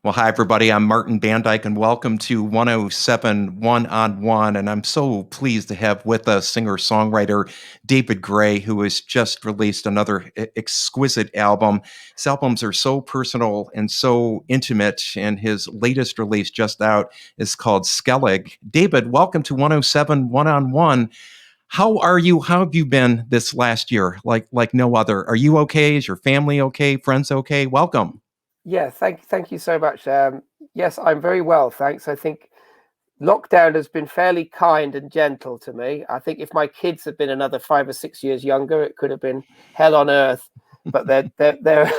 Well, hi, everybody. I'm Martin Bandyke, and welcome to 107 One-on-One. And I'm so pleased to have with us singer-songwriter David Gray, who has just released another exquisite album. His albums are so personal and so intimate, and his latest release just out is called Skellig. David, welcome to 107 One-on-One. How are you? How have you been this last year? Like no other. Are you okay? Is your family okay? Friends okay? Welcome. Yeah, thank you so much. Yes, I'm very well, thanks. I think lockdown has been fairly kind and gentle to me. I think if my kids had been another 5 or 6 years younger, it could have been hell on earth. But they're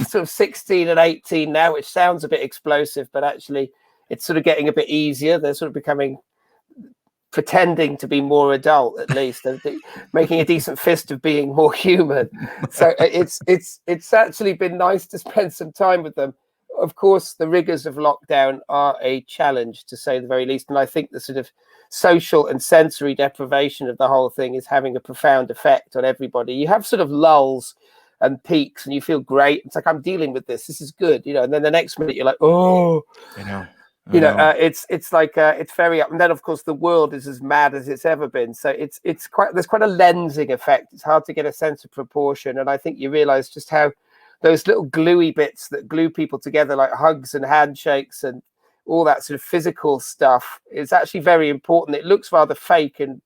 sort of 16 and 18 now, which sounds a bit explosive, but actually it's sort of getting a bit easier. They're sort of becoming pretending to be more adult, at least making a decent fist of being more human. So it's actually been nice to spend some time with them. Of course, the rigors of lockdown are a challenge, to say the very least, and I think the sort of social and sensory deprivation of the whole thing is having a profound effect on everybody. You have sort of lulls and peaks and you feel great. It's like, I'm dealing with this is good, and then the next minute you're like, oh, I know. I know. it's like it's very up, and then of course the world is as mad as it's ever been. So it's quite there's quite a lensing effect. It's hard to get a sense of proportion, and I think you realize just how those little gluey bits that glue people together, like hugs and handshakes and all that sort of physical stuff, is actually very important. It looks rather fake and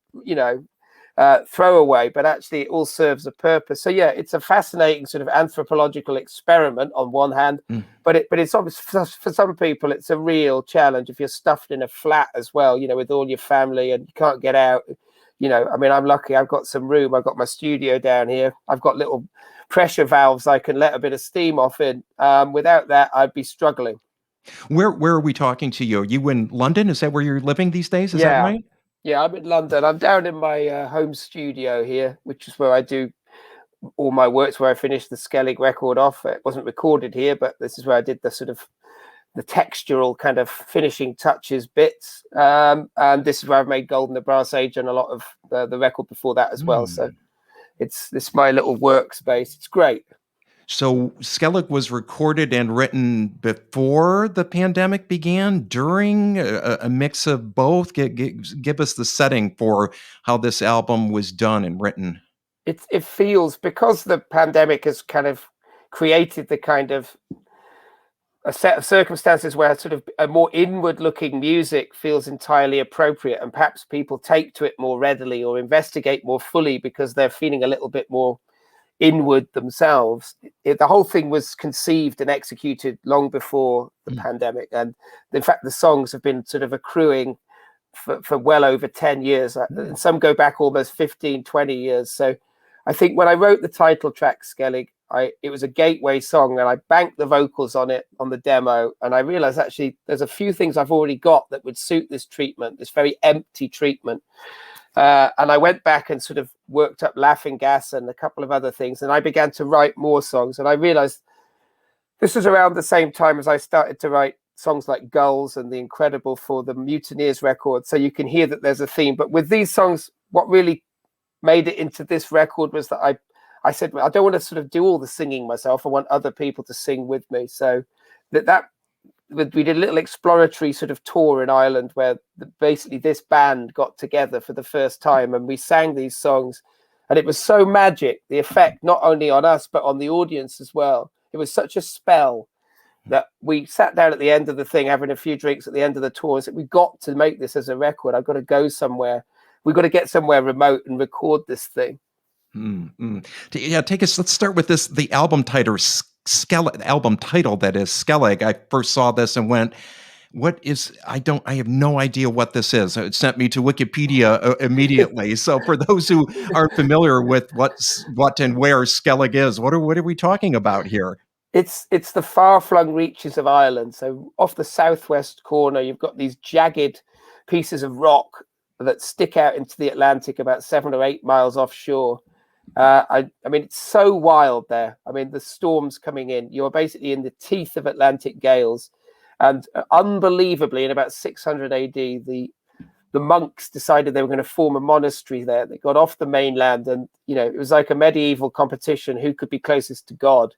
throwaway, but actually it all serves a purpose. So yeah, it's a fascinating sort of anthropological experiment on one hand, but it's obvious for some people it's a real challenge if you're stuffed in a flat as well, with all your family and you can't get out. I mean, I'm lucky. I've got some room. I've got my studio down here. I've got little pressure valves I can let a bit of steam off in. Without that, I'd be struggling. Where are we talking to you? Are you in London? Is that where you're living these days? Is that Yeah. right? Yeah, I'm in London. I'm down in my home studio here, which is where I do all my works, where I finished the Skellig record off. It wasn't recorded here, but this is where I did the sort of the textural kind of finishing touches bits. And this is where I've made Golden the Brass Age and a lot of the record before that as well. So it's my little workspace. It's great. So Skellig was recorded and written before the pandemic began, during a mix of both. Give us the setting for how this album was done and written. It feels, because the pandemic has kind of created the kind of a set of circumstances where sort of a more inward looking music feels entirely appropriate, and perhaps people take to it more readily or investigate more fully because they're feeling a little bit more inward themselves. The whole thing was conceived and executed long before the pandemic, and in fact the songs have been sort of accruing for well over 10 years, and some go back almost 15, 20 years. So I think when I wrote the title track Skellig, it was a gateway song, and I banked the vocals on it on the demo, and I realized actually there's a few things I've already got that would suit this treatment, this very empty treatment. And I went back and sort of worked up Laughing Gas and a couple of other things, and I began to write more songs. And I realized this was around the same time as I started to write songs like Gulls and The Incredible for the Mutineers record. So you can hear that there's a theme. But with these songs, what really made it into this record was that I said, I don't want to sort of do all the singing myself. I want other people to sing with me. So we did a little exploratory sort of tour in Ireland where basically this band got together for the first time and we sang these songs, and it was so magic, the effect, not only on us, but on the audience as well. It was such a spell that we sat down at the end of the thing, having a few drinks at the end of the tour, and said, we got to make this as a record. I've got to go somewhere. We've got to get somewhere remote and record this thing. Yeah, let's start with this, the album title, that is Skellig. I first saw this and went, I have no idea what this is. It sent me to Wikipedia immediately. So for those who aren't familiar with what and where Skellig is, what are we talking about here? It's the far-flung reaches of Ireland. So off the southwest corner, you've got these jagged pieces of rock that stick out into the Atlantic about 7 or 8 miles offshore. I mean, it's so wild there. I mean, the storms coming in, you're basically in the teeth of Atlantic gales. And unbelievably, in about 600 AD, the the monks decided they were going to form a monastery there. They got off the mainland, and it was like a medieval competition who could be closest to God.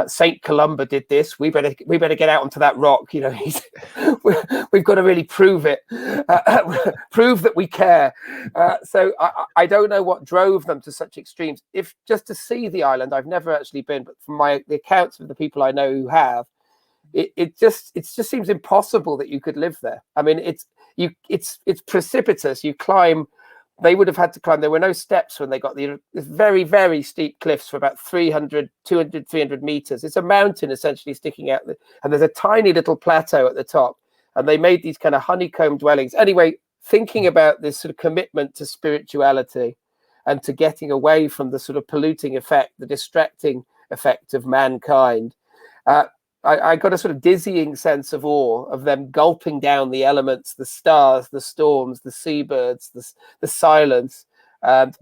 Saint Columba did this. We better get out onto that rock. We've got to really prove it, prove that we care. So I don't know what drove them to such extremes. If just to see the island, I've never actually been, but from the accounts of the people I know who have, it just seems impossible that you could live there. I mean, it's precipitous. You climb. They would have had to climb. There were no steps when they got the very, very steep cliffs for about 300 meters. It's a mountain essentially sticking out, and there's a tiny little plateau at the top. And they made these kind of honeycomb dwellings. Anyway, thinking about this sort of commitment to spirituality and to getting away from the sort of polluting effect, the distracting effect of mankind, I got a sort of dizzying sense of awe of them gulping down the elements, the stars, the storms, the seabirds, the silence. And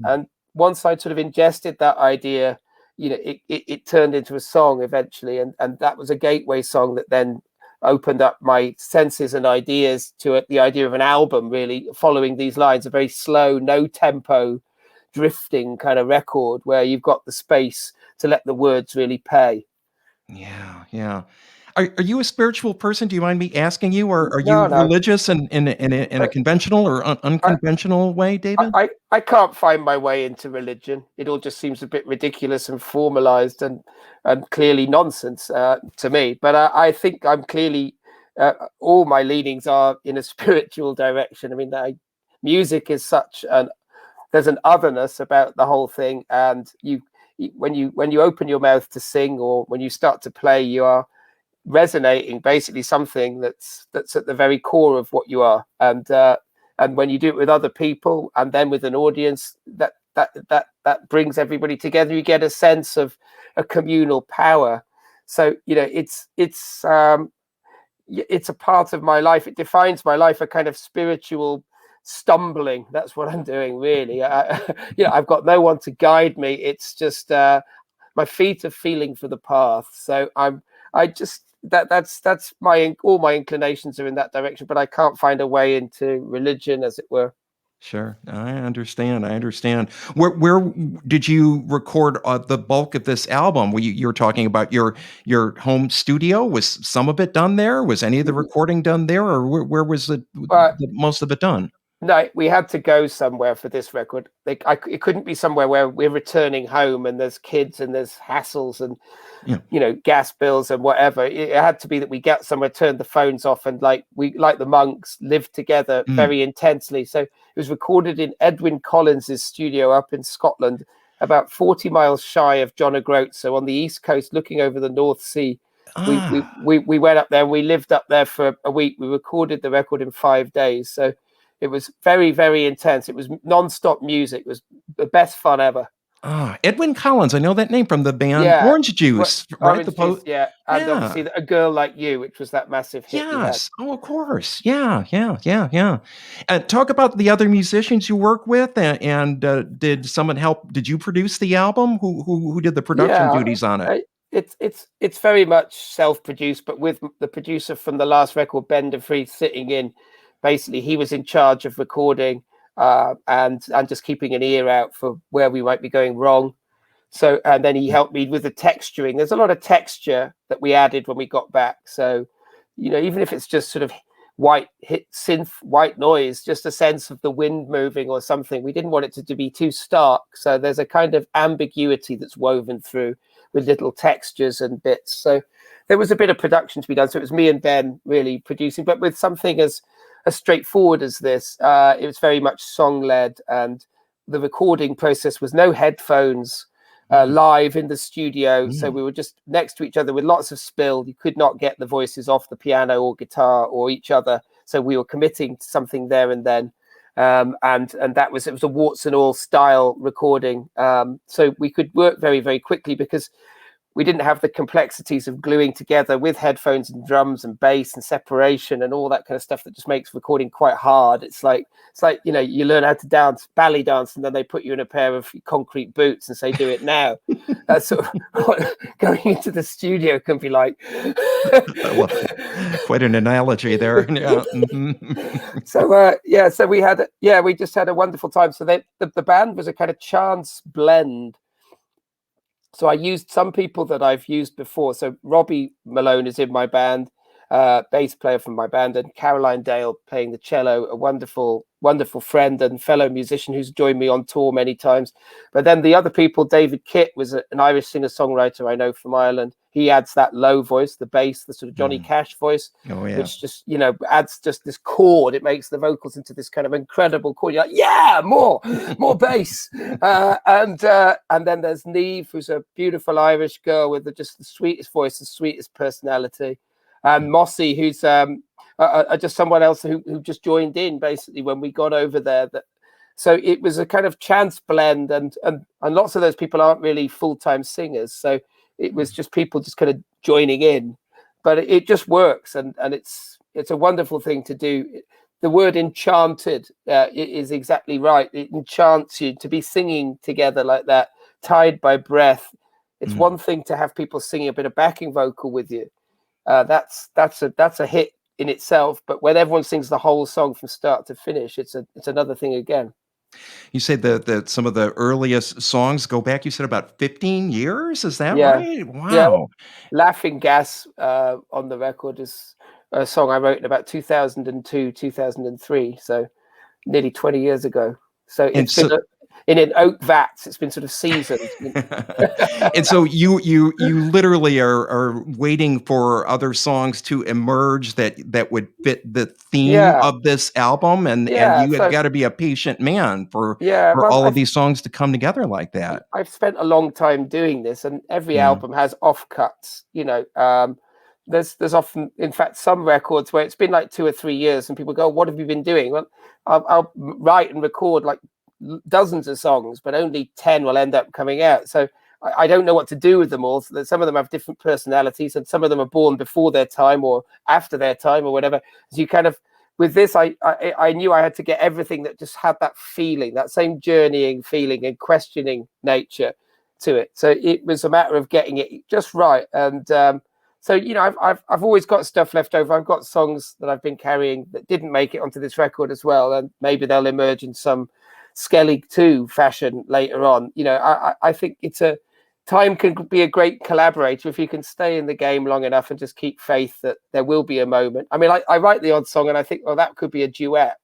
once I sort of ingested that idea, it turned into a song eventually. And that was a gateway song that then opened up my senses and ideas to the idea of an album, really following these lines, a very slow, no tempo, drifting kind of record where you've got the space to let the words really pay. Yeah. Are you a spiritual person? Do you mind me asking you, or are you religious in a conventional or unconventional way, David? I can't find my way into religion. It all just seems a bit ridiculous and formalized and clearly nonsense to me. But I think I'm clearly all my leanings are in a spiritual direction. I mean, music is there's an otherness about the whole thing, and when you open your mouth to sing or when you start to play, you are resonating basically something that's at the very core of what you are. And when you do it with other people and then with an audience, that brings everybody together. You get a sense of a communal power. So it's a part of my life. It defines my life, a kind of spiritual stumbling. That's what I'm doing, really. I've got no one to guide me. It's just my feet are feeling for the path. So that's all my inclinations are in that direction, but I can't find a way into religion, as it were. Sure, I understand. Where did you record the bulk of this album? You were talking about your home studio. Was some of it done there? Was any of the recording done there, or where was the most of it done? No, we had to go somewhere for this record. It couldn't be somewhere where we're returning home and there's kids and there's hassles and gas bills and whatever. It had to be that we get somewhere, turn the phones off, and like the monks, lived together very intensely. So it was recorded in Edwyn Collins's studio up in Scotland, about 40 miles shy of John O'Groats, so on the east coast, looking over the North Sea. We went up there and we lived up there for a week. We recorded the record in 5 days. So it was very, very intense. It was non-stop music. It was the best fun ever. Edwyn Collins. I know that name from the band Orange Juice, right? Orange Juice, and obviously A Girl Like You, which was that massive hit. Yes. Oh, of course. Yeah. Talk about the other musicians you work with, and did someone help? Did you produce the album? Who did the production duties on it? It's very much self-produced, but with the producer from the last record, Ben DeVries, sitting in. Basically, he was in charge of recording and just keeping an ear out for where we might be going wrong. So, and then he helped me with the texturing. There's a lot of texture that we added when we got back. So, even if it's just sort of white noise, just a sense of the wind moving or something, we didn't want it to be too stark. So there's a kind of ambiguity that's woven through with little textures and bits. So there was a bit of production to be done. So it was me and Ben really producing, but with something as straightforward as this, it was very much song-led, and the recording process was no headphones, live in the studio. So we were just next to each other with lots of spill. You could not get the voices off the piano or guitar or each other. So we were committing to something there and then. And it was a warts and all style recording. So we could work very, very quickly because we didn't have the complexities of gluing together with headphones and drums and bass and separation and all that kind of stuff that just makes recording quite hard. It's like, you know, you learn how to dance, ballet dance, and then they put you in a pair of concrete boots and say, do it now. That's sort of what going into the studio can be like. Well, quite an analogy there. Yeah. So we just had a wonderful time. So the band was a kind of chance blend. So I used some people that I've used before. So Robbie Malone is in my band, bass player from my band, and Caroline Dale playing the cello, a wonderful, wonderful friend and fellow musician who's joined me on tour many times. But then the other people, David Kitt was an Irish singer-songwriter I know from Ireland. He adds that low voice, the bass, the sort of Johnny Cash voice, which just, you know, adds just this chord. It makes the vocals into this kind of incredible chord. You're like, yeah, more bass. And then there's Neve, who's a beautiful Irish girl with just the sweetest voice, the sweetest personality. And Mossy, who's just someone else who just joined in basically when we got over there. So it was a kind of chance blend, and lots of those people aren't really full-time singers. So it was just people just kind of joining in, but it just works, and it's a wonderful thing to do. The word enchanted is exactly right. It enchants you to be singing together like that, tied by breath. It's one thing to have people singing a bit of backing vocal with you. That's a hit in itself, but when everyone sings the whole song from start to finish, it's another thing again. You said that some of the earliest songs go back, you said about 15 years? Is that Yeah. right? Yeah. Wow. Laughing Gas on the record is a song I wrote in about 2002, 2003, so nearly 20 years ago. So it's been in an oak vats. It's been sort of seasoned. And so you literally are waiting for other songs to emerge that would fit the theme of this album, and you have got to be a patient man for all of these songs to come together like that. I've spent a long time doing this, and every album has offcuts. You know, there's often, in fact, some records where it's been like 2 or 3 years, and people go, "What have you been doing?" Well, I'll write and record like dozens of songs, but only 10 will end up coming out. So I don't know what to do with them all. So some of them have different personalities, and some of them are born before their time or after their time or whatever. So you kind of, with this, I knew I had to get everything that just had that feeling, that same journeying feeling and questioning nature to it. So it was a matter of getting it just right. And so, you know, I've always got stuff left over. I've got songs that I've been carrying that didn't make it onto this record as well, and maybe they'll emerge in some Skellig 2 fashion later on. You know, I think time can be a great collaborator if you can stay in the game long enough and just keep faith that there will be a moment. I mean, I write the odd song and I think, well, that could be a duet.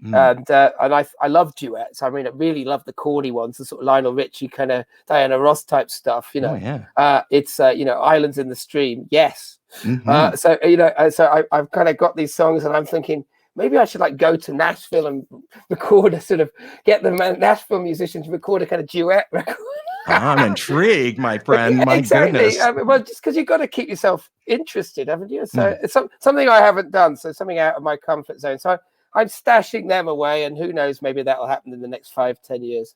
And I love duets. I mean, I really love the corny ones, the sort of Lionel Richie kind of Diana Ross type stuff. You know, it's you know, Islands in the Stream. Yes. So you know, so I've kind of got these songs, and I'm thinking, maybe I should like go to Nashville and record get the Nashville musicians to record a kind of duet record. I'm intrigued, my friend. My goodness. Well, just because you've got to keep yourself interested, haven't you? So it's something I haven't done. So something out of my comfort zone. So I'm stashing them away, and who knows, maybe that'll happen in the next 5-10 years.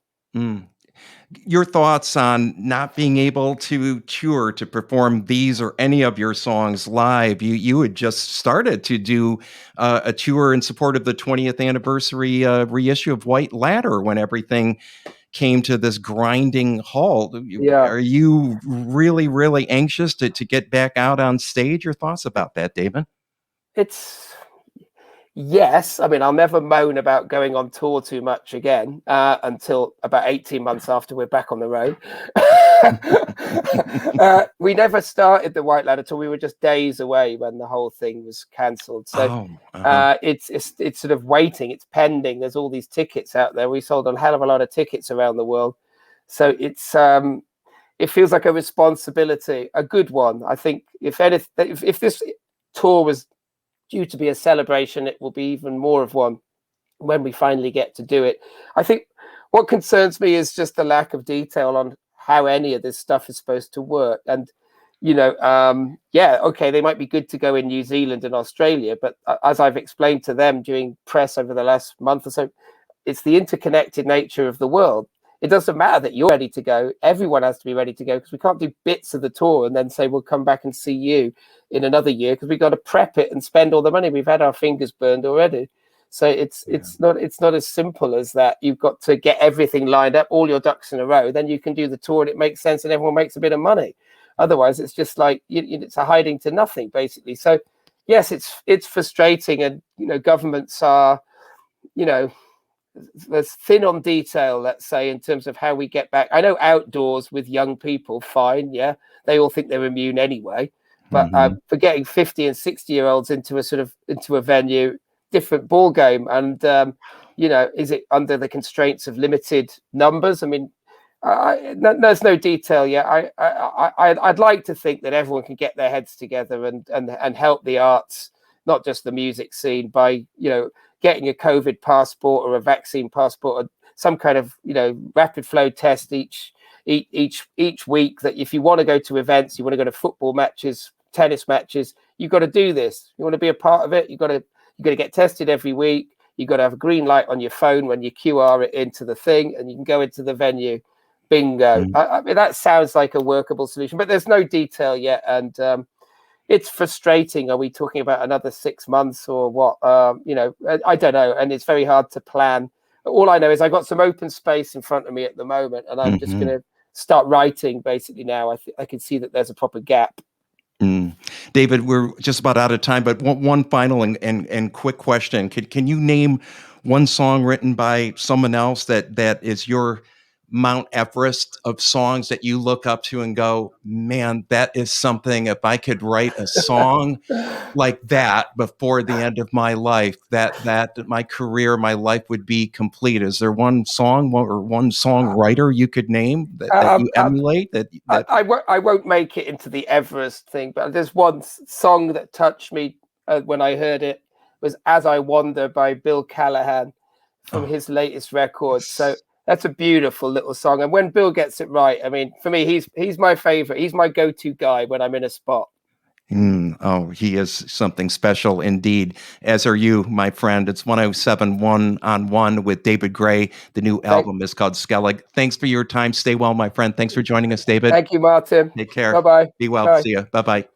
Your thoughts on not being able to tour, to perform these or any of your songs live? You had just started to do a tour in support of the 20th anniversary reissue of White Ladder when everything came to this grinding halt. Are you really, really anxious to get back out on stage? Your thoughts about that, David? Yes. I mean, I'll never moan about going on tour too much again until about 18 months after we're back on the road. We never started the White Ladder tour. We were just days away when the whole thing was cancelled. So it's sort of waiting. It's pending. There's all these tickets out there. We sold a hell of a lot of tickets around the world. So it's it feels like a responsibility, a good one. I think if this tour was due to be a celebration, it will be even more of one when we finally get to do it. I think what concerns me is just the lack of detail on how any of this stuff is supposed to work. And, you know, okay, they might be good to go in New Zealand and Australia, but as I've explained to them during press over the last month or so, it's the interconnected nature of the world. it doesn't matter that you're ready to go. Everyone has to be ready to go, because we can't do bits of the tour and then say we'll come back and see you in another year, because we've got to prep it and spend all the money. We've had our fingers burned already. So it's not as simple as that. You've got to get everything lined up, all your ducks in a row, then you can do the tour and it makes sense and everyone makes a bit of money. Otherwise, it's just like it's a hiding to nothing, basically. So yes, it's frustrating, and governments are, there's thin on detail, let's say, in terms of how we get back. I know outdoors with young people, fine, yeah, they all think they're immune anyway. But for getting 50 and 60-year-olds into a venue, different ball game. And is it under the constraints of limited numbers? I mean, there's no detail yet. I'd like to think that everyone can get their heads together and help the arts, not just the music scene, by getting a COVID passport or a vaccine passport, or some kind of rapid flow test each week. That if you want to go to events, you want to go to football matches, tennis matches, you've got to do this. You want to be a part of it, you got to get tested every week. You've got to have a green light on your phone when you QR it into the thing, and you can go into the venue. Bingo. I mean, that sounds like a workable solution, but there's no detail yet, and it's frustrating. Are we talking about another 6 months or what? I don't know, and it's very hard to plan. All I know is I got some open space in front of me at the moment, and I'm just going to start writing basically now. I can see that there's a proper gap. David, we're just about out of time, but one final and quick question. Can you name one song written by someone else that is your Mount Everest of songs that you look up to and go, man, that is something, if I could write a song like that before the end of my life, that my career, my life would be complete? Is there one song or one songwriter you could name that you emulate? I won't make it into the Everest thing, but there's one song that touched me when I heard it, was As I Wander by Bill Callahan from his latest record. So that's a beautiful little song. And when Bill gets it right, I mean, for me, he's my favorite. He's my go-to guy when I'm in a spot. Oh, he is something special indeed, as are you, my friend. It's 107 1-on-1 with David Gray. The new album is called Skellig. Thanks for your time. Stay well, my friend. Thanks for joining us, David. Thank you, Martin. Take care. Bye-bye. Be well. Bye. See you. Bye-bye.